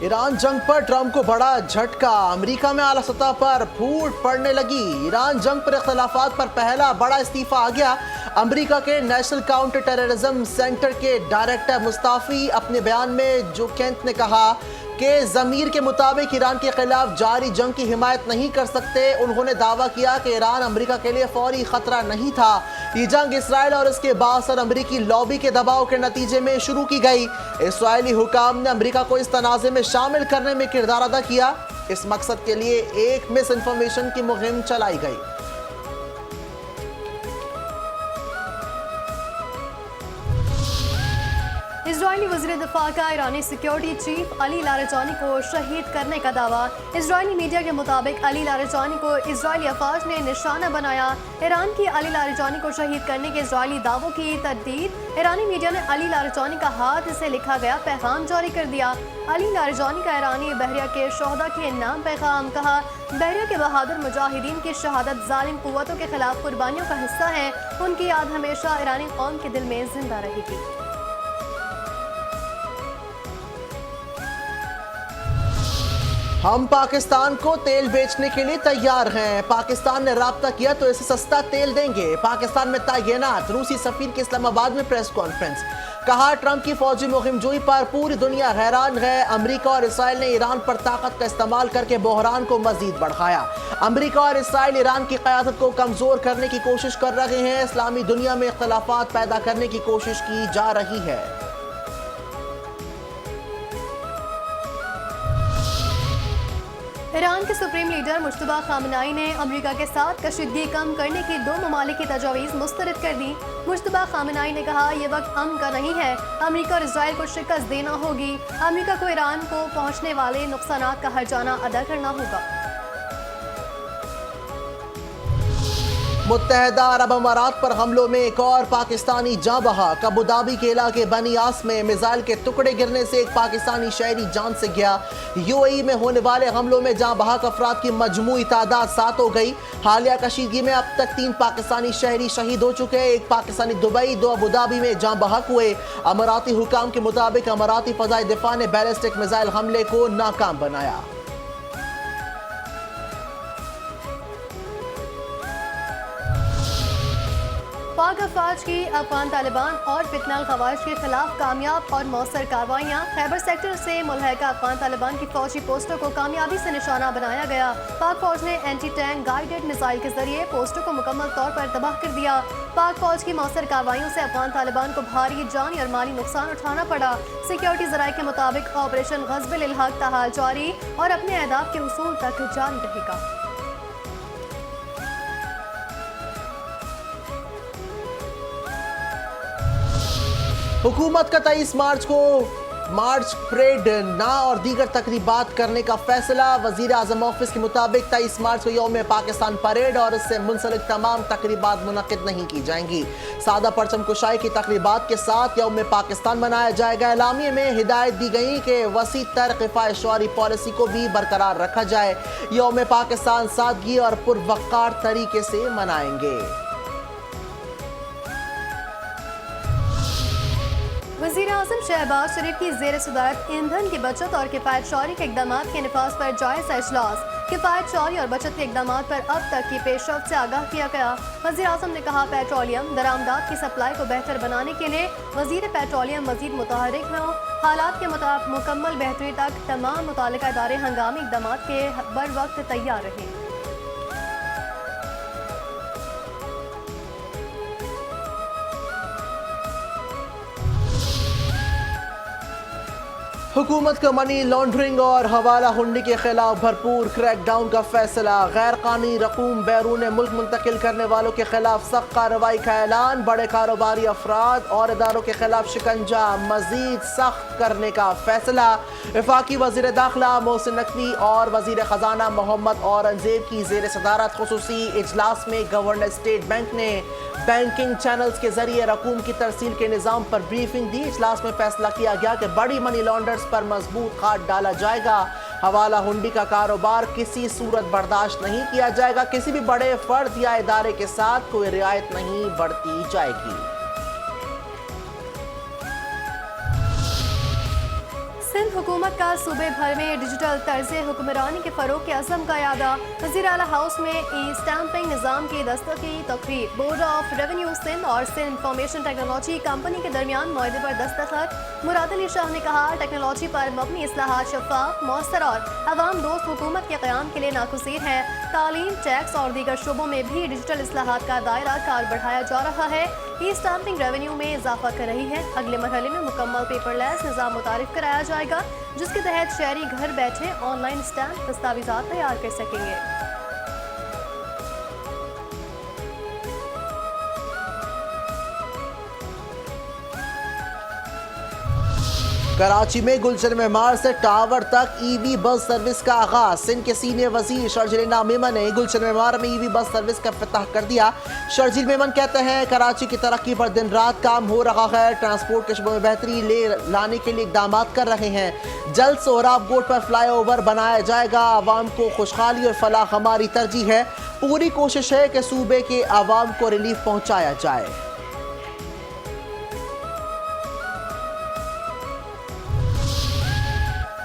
Iran जंग पर Trump को बड़ा झटका। अमेरिका में आला सतह पर फूट पड़ने लगी। ईरान जंग पर इख्तलाफात पर पहला बड़ा इस्तीफा आ गया। अमेरिका के नेशनल काउंटर टेररिज्म सेंटर के डायरेक्टर मुस्ताफी अपने बयान में जो केंट ने कहा कि ज़मीर के मुताबिक ईरान के खिलाफ जारी जंग की हिमायत नहीं कर सकते। उन्होंने दावा किया कि ईरान अमेरिका के लिए फौरी खतरा नहीं था। ये जंग इसराइल और इसके बासर अमेरिकी लॉबी के दबाव के नतीजे में शुरू की गई। इसराइली हुकाम ने अमेरिका को इस तनाज़े में शामिल करने में किरदार अदा किया। इस मकसद के लिए एक मिस इन्फॉर्मेशन की मुहिम चलाई गई। इजरायली वज़ीर दिफा का ईरानी सिक्योरिटी चीफ अली लारेजानी को शहीद करने का दावा। इजरायली मीडिया के मुताबिक अली लारेजानी को इजरायली अफवाज ने निशाना बनाया। ईरान की अली लारेजानी को शहीद करने के इजरायली दावों की तरदीद। ईरानी मीडिया ने अली लारेजानी का हाथ से लिखा गया पैगाम जारी कर दिया। अली लारेजानी का ईरानी बहरिया के शोहदा के नाम पैगाम। कहा, बहरिया के बहादुर मुजाहिदीन की शहादत जालिम कुव्वतों के खिलाफ कुर्बानियों का हिस्सा है। उनकी याद हमेशा ईरानी कौम के दिल में जिंदा रहेगी। हम पाकिस्तान को तेल बेचने के लिए तैयार हैं। पाकिस्तान ने राब्ता किया तो इसे सस्ता तेल देंगे। पाकिस्तान में तैनात रूसी सफीर की इस्लामाबाद में प्रेस कॉन्फ्रेंस। कहा, ट्रंप की फौजी मुहिमजोई पर पूरी दुनिया हैरान है। अमेरिका और इसराइल ने ईरान पर ताकत का इस्तेमाल करके बहरान को मजीद बढ़ाया। अमेरिका और इसराइल ईरान की क़यादत को कमजोर करने की कोशिश कर रहे हैं। इस्लामी दुनिया में इख्तलाफात पैदा करने की कोशिश की जा रही है। ईरान के सुप्रीम लीडर मुश्तबा खामनाई ने अमेरिका के साथ कशीदगी कम करने की दो ममालिक की तजावीज़ मुस्तरद कर दी। मुश्तबा खामनाई ने कहा, यह वक्त अमन का नहीं है। अमेरिका और इजराइल को शिकस्त देना होगी। अमेरिका को ईरान को पहुंचने वाले नुकसानात का हर्जाना अदा करना होगा। मुत्तहदा अरब अमारात पर हमलों में एक और पाकिस्तानी जाँ बहक। अबू धाबी के इलाके बनियास में मिसाइल के टुकड़े गिरने से एक पाकिस्तानी शहरी जान से गया। यूएई में होने वाले हमलों में जाँ बहक अफराद की मजमूई तादाद 7 हो गई। हालिया कशीदगी में अब तक 3 पाकिस्तानी शहरी शहीद हो चुके हैं। एक पाकिस्तानी दुबई, 2 अबू धाबी में जाँ बहक हुए। अमाराती हुकाम के मुताबिक अमाराती फ़ज़ाई दिफा ने बैलिस्टिक मिसाइल हमले को नाकाम बनाया। पाक अफवाज की अफगान तालिबान और फितना खवाज के खिलाफ कामयाब और मौसर कार्रवाइयाँ। खैबर सेक्टर से मुल्हका अफगान तालिबान की फौजी पोस्टों को कामयाबी से निशाना बनाया गया। पाक फौज ने एंटी टैंक गाइडेड मिसाइल के जरिए पोस्टों को मुकम्मल तौर पर तबाह कर दिया। पाक फौज की मौसर कार्रवाइयों से अफगान तालिबान को भारी जानी और माली नुकसान उठाना पड़ा। सिक्योरिटी जराये के मुताबिक ऑपरेशन ग़ज़्ब अल हक़ ताहाल जारी और अपने अहदाफ के हुसूल तक जारी रहेगा। हुकूमत का 23 मार्च को मार्च परेड ना और दीगर तकरीबात करने का फैसला। वजीर आज़म ऑफिस के मुताबिक 23 मार्च को यौम पाकिस्तान परेड और इससे मुंसलिक तमाम तकरीबात मुनक़िद नहीं की जाएंगी। सादा परचम कुशाई की तकरीबात के साथ यौम पाकिस्तान मनाया जाएगा। एलामिये में हिदायत दी गई कि वसी तर क़िफ़ाए शौरी पॉलिसी को भी बरकरार रखा जाए। यौम पाकिस्तान सादगी और पुरवक़ार तरीके से मनाएंगे। वज़ीर-ए-आज़म शहबाज शरीफ की ज़ेर सदारत ईंधन की बचत और किफ़ायत शौरी के इक़दामात के निफाज़ पर जायज़ा इजलास। किफ़ायत शौरी और बचत के इक़दामात पर अब तक की पेशरफ्त से आगाह किया गया। वज़ीर-ए-आज़म ने कहा, पेट्रोलियम दरामदात की सप्लाई को बेहतर बनाने के लिए वज़ीर पेट्रोलियम मज़ीद मुतहर्रिक हों। हालात के मुकम्मल बेहतरी तक तमाम मुतल्लिक़ा इदारे हंगामी इक़दामात के बर वक्त तैयार रहें। हुकूमत का मनी लॉन्ड्रिंग और हवाला हुंडी के खिलाफ भरपूर क्रैकडाउन का फैसला। गैर कानूनी रकूम बैरून मुल्क मुंतकिल करने वालों के खिलाफ सख्त कार्रवाई का ऐलान। बड़े कारोबारी अफराद और इदारों के खिलाफ शिकंजा मजीद सख्त करने का फैसला। वफाकी वज़ीर दाखिला मोहसिन नकवी और वज़ीर ख़जाना मोहम्मद औरंगज़ेब की ज़ेर सदारत खुसूसी इजलास में गवर्नर स्टेट बैंक ने बैंकिंग चैनल्स के जरिए रकूम की तरसील के निज़ाम पर ब्रीफिंग दी। इजलास में फैसला किया गया कि बड़ी मनी लॉन्डर्स पर मजबूत खाद डाला जाएगा। हवाला हुंडी का कारोबार किसी सूरत बर्दाश्त नहीं किया जाएगा। किसी भी बड़े फर्द या इदारे के साथ कोई रियायत नहीं बरती जाएगी। सिंध हुकूमत का सूबे भर में डिजिटल तर्ज हुक्मरानी के फ़रोग के अज़म का यादा। वज़ीर आला हाउस में ई स्टैंपिंग निज़ाम की दस्तक की तकरीर। बोर्ड ऑफ रेवेन्यू सिंध और सिंध इंफॉर्मेशन टेक्नोलॉजी कंपनी के दरमियान मुआहदे पर दस्तखत। मुराद अली शाह ने कहा, टेक्नोलॉजी पर मबनी इस्लाहात शफ़ाफ, मौसर और अवाम दोस्त हुकूमत के क़याम के लिए नागुज़ीर है। तालीम, टैक्स और दीगर शोबों में भी डिजिटल इस्लाहात का दायरा कार बढ़ाया जा रहा है। ई स्टैंपिंग रेवेन्यू में इजाफा कर रही है। अगले मरहले में मुकम्मल पेपरलेस निज़ाम मुतारिफ कराया जाएगा, जिसके तहत शहरी घर बैठे ऑनलाइन स्टैंप दस्तावेज़ात तैयार कर सकेंगे। कराची में गुलशन मेमार से टावर तक ईवी बस सर्विस का आगाज। सिंध के सीनियर वजीर शर्जील मेमन ने गुलशन मेमार में ईवी बस सर्विस का इफ्तिताह कर दिया। शर्जील मेमन कहते हैं, कराची की तरक्की पर दिन रात काम हो रहा है। ट्रांसपोर्ट के शोबे में बेहतरी लाने के लिए इकदाम कर रहे हैं। जल्द सोहराब गोट पर फ्लाईओवर बनाया जाएगा। आवाम को खुशहाली और फलाह हमारी तरजीह है। पूरी कोशिश है कि सूबे के आवाम को रिलीफ पहुँचाया जाए।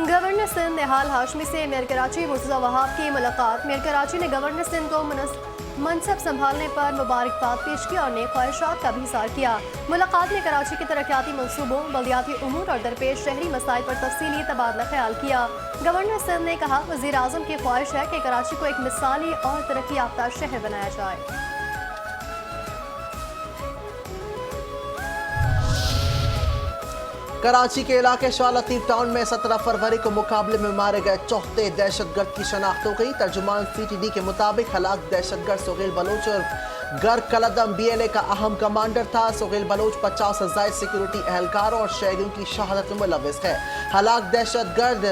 गवर्नर सिंध निहाल हाशमी से मेयर कराची मुर्तज़ा वहाब की मुलाकात। मेयर कराची ने गवर्नर सिंध को मनसब संभालने पर मुबारकबाद पेश की और नेक ख्वाहिशात का भी इज़हार किया। मुलाकात में कराची के तरक्याती मनसूबों, बल्दियाती उमूर और दरपेश शहरी मसाइल पर तफसीली तबादला ख्याल किया। गवर्नर सिंध ने कहा, वज़ीर आज़म की ख्वाहिश है कि कराची को एक मिसाली और तरक्की याफ्ता शहर बनाया जाए। कराची के इलाके शाह लतीफ टाउन में 17 फरवरी को मुकाबले में मारे गए चौथे दहशतगर्द की शनाख्त हो गई। तर्जुमान CTD के मुताबिक हलाक दहशतगर्द सुहेल बलोच और गर कलदम BLA का अहम कमांडर था। सुहेल बलोच 50 से ज़ायद सिक्योरिटी एहलकारों और शहरियों की शहादत में मुलव्विस है। हलाक दहशतगर्द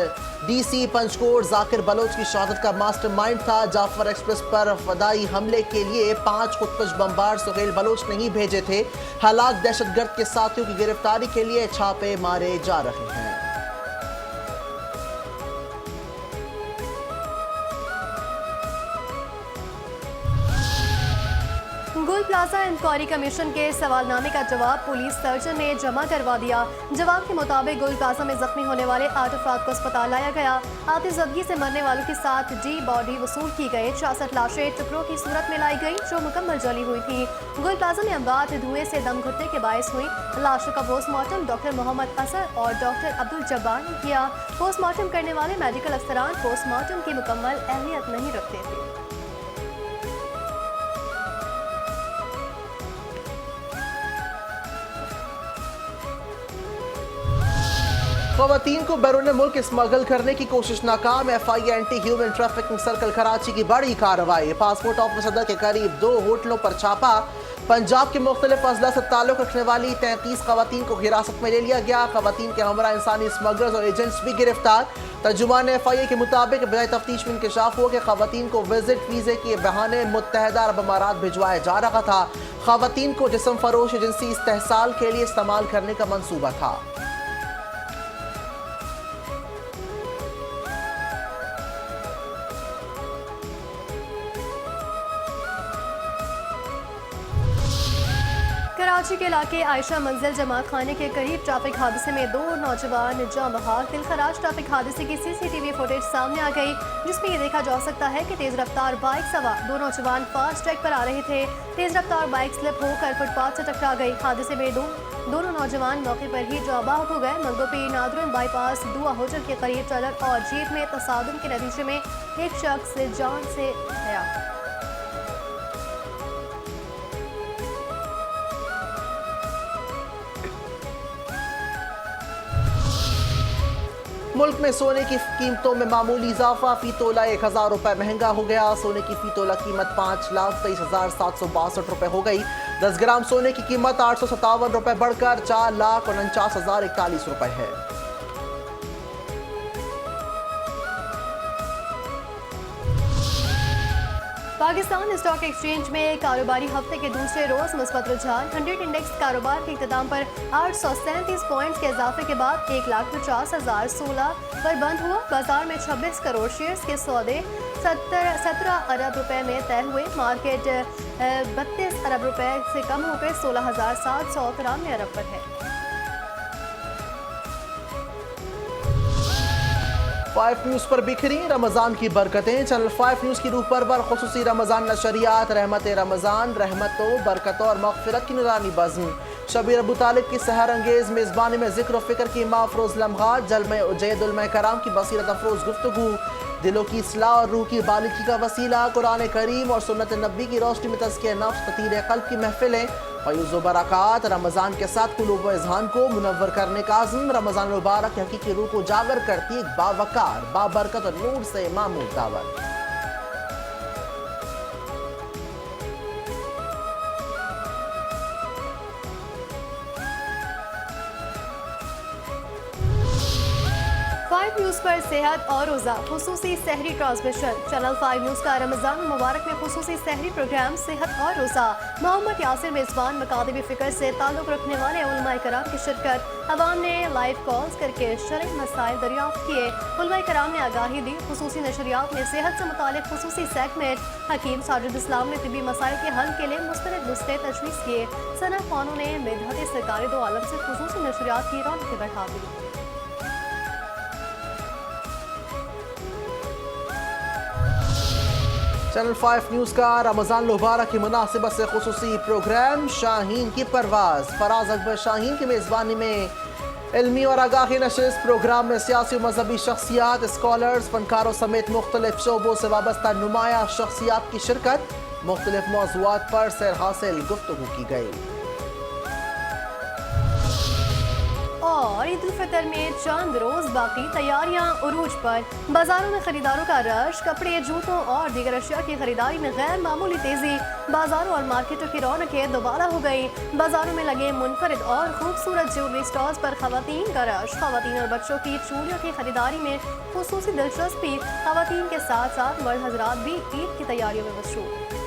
DC पंचकोट जाकिर बलोच की शहादत का मास्टरमाइंड था। जाफर एक्सप्रेस पर फदाई हमले के लिए 5 खुदकुश बमबार सुहेल बलोच ने ही भेजे थे। हलाक दहशतगर्द के साथियों की गिरफ्तारी के लिए छापे मारे जा रहे हैं। गुल प्लाजा इंक्वायरी कमीशन के सवालनामे का जवाब पुलिस सर्जन ने जमा करवा दिया। जवाब के मुताबिक गुल प्लाजा में जख्मी होने वाले 8 अफराद को अस्पताल लाया गया। आतिशज़दगी से मरने वालों के साथ बॉडी वसूल की गई। 66 लाशें टुकड़ों की सूरत में लाई गई जो मुकम्मल जली हुई थी। गुल प्लाजा में अमवात धुएं से दम घुटने के बायस हुई। लाशों का पोस्टमार्टम डॉक्टर मोहम्मद असर और डॉक्टर अब्दुल जब्बार ने किया। पोस्टमार्टम करने वाले मेडिकल अफसरान पोस्टमार्टम की मुकम्मल अहलियत नहीं रखते थे। ख़वातीन को बैरून मुल्क स्मगल करने की कोशिश नाकाम। FIA anti human trafficking circle Karachi की बड़ी कार्रवाई। पासपोर्ट ऑफिस सदर के करीब 2 होटलों पर छापा। पंजाब के मुख्तलिफ अजला से ताल्लुक़ रखने वाली 33 ख़वातीन को हिरासत में ले लिया गया। ख़वातीन के हमरा इंसानी स्मगलर्स और एजेंट्स भी गिरफ्तार। तर्जुमान FIA के मुताबिक बजाय तफ्तीश में इंकशाफ हुआ कि ख़वातीन को विजिट वीज़े के बहाने मुत्तहदा अरब अमारात भिजवाया जा रहा था। ख़वातीन को जिस्म फरोश जिनसी इस्तेहसाल के लिए इस्तेमाल करने का मंसूबा था। कराची के इलाके आयशा मंजिल जमात खाने के करीब ट्रैफिक हादसे में 2 नौजवान जाम बहाक। दिलखराज ट्रैफिक हादसे की CCTV फुटेज सामने आ गई, जिसमें यह देखा जा सकता है कि तेज रफ्तार बाइक सवार 2 नौजवान फास्ट ट्रैक पर आ रहे थे। तेज रफ्तार बाइक स्लिप होकर फुटपाथ से टकरा गई। हादसे में दोनों नौजवान मौके पर ही जाम बहाक हो गए। मंगोपी नादरुन बाईपास दुआ होटल के करीब ट्रक और जीप में तसादुम के नतीजे में एक शख्स जान से गया। मुल्क में सोने की कीमतों में मामूली इजाफा। फी तोला 1000 रुपये महंगा हो गया। सोने की फी तोला कीमत 5,23,762 रुपये हो गई। 10 ग्राम सोने की कीमत 857 रुपये बढ़कर 4,49,041 रुपये है। पाकिस्तान स्टॉक एक्सचेंज में कारोबारी हफ्ते के दूसरे रोज मुस्बत रुझान। 100 इंडेक्स कारोबार के इख्तिताम पर 837 पॉइंट्स के इजाफे के बाद 1,50,016 पर बंद हुआ। बाजार में 26 करोड़ शेयर्स के सौदे 17 अरब रुपए में तय हुए। मार्केट 32 अरब रुपए से कम होकर 16,793 अरब पर है। 5 न्यूज़ पर बिखरी रमज़ान की बरकतें। चैनल 5 न्यूज़ की रूह परवर खुसूसी रमज़ान नशरियात रहमत रमज़ान, रहमतों, बरकतों और मग़फ़िरत की नुरानी बज़्म। शबीर अबू तालिब की सहर अंगेज़ मेज़बानी में ज़िक्र व फ़िक्र की माफ़रोज़ लम्हात, जलमे उजैदुल कराम की बसीरत अफरोज़ गुफ्तगू, दिलों की इस्लाह और रूह की बालिकी का वसीला, कुरान करीम और सुन्नत नबी की रोशनी में तज़किया नफ्स, ततीर क़ल्ब की महफ़िलें, फ़यूज़ व बरक़ात। रमज़ान के साथ क़ुलूब व इज़हान को मुनव्वर करने का आज़म। रमज़ान मुबारक की हकीकी रूह को उजागर करती एक बावकार, बाबरकत और नूर से मामूल दावत। फाइव न्यूज़ पर सेहत और रोज़ा खुसूसी सहरी ट्रांसमिशन। चैनल 5 न्यूज़ का रमज़ान मुबारक में खुसूसी सहरी प्रोग्राम सेहत और रोज़ा। मोहम्मद यासिर मेज़बान मकातबी फ़िक्र से ताल्लुक़ रखने वाले उलमाए कराम की शिरकत। अवाम ने लाइव कॉल्स करके शरई मसाइल दरियाफ्त किए। उलमाए कराम ने आगाही दी। खुसूसी नशरियात में सेहत से मुतालिक खुसूसी सेगमेंट। हकीम साजिद इस्लाम ने तिबी मसाइल के हल के लिए मुस्तनद नुस्खे तजवीज़ किए। सना खानों ने मेधात सरकारी दो आलम से खुसूसी नशरियात की रौनक बढ़ा दी। चैनल 5 न्यूज़ का रमज़ान मुबारक की मुनासिबत से खुसूसी प्रोग्राम शाहीन की परवाज़। फराज अकबर शाहीन की मेज़बानी में इल्मी और आगाही नशिस्त। प्रोग्राम में सियासी और मजहबी शख्सियात, स्कॉलर्स, फनकारों समेत मुख्तलिफ शोबों से वाबस्ता नुमाया शख्सियात की शिरकत। मुख्तलिफ मौज़ूआत पर सैर हासिल गुफ्तगू की गई। और ईद उल फितर में चंद रोज बाकी, तैयारियां उरूज पर। बाजारों में खरीदारों का रश। कपड़े, जूतों और दीगर अशिया की खरीदारी में गैर मामूली तेजी। बाजारों और मार्केटों की रौनकें दोबारा हो गई। बाजारों में लगे मुनफरिद और खूबसूरत ज्वेलरी स्टॉल्स पर खवातीन का रश। खवातीन और बच्चों की चूड़ियों की खरीदारी में खुसूसी दिलचस्पी। खवातीन के साथ साथ मर्द हजरात भी ईद की तैयारियों में मसरूफ।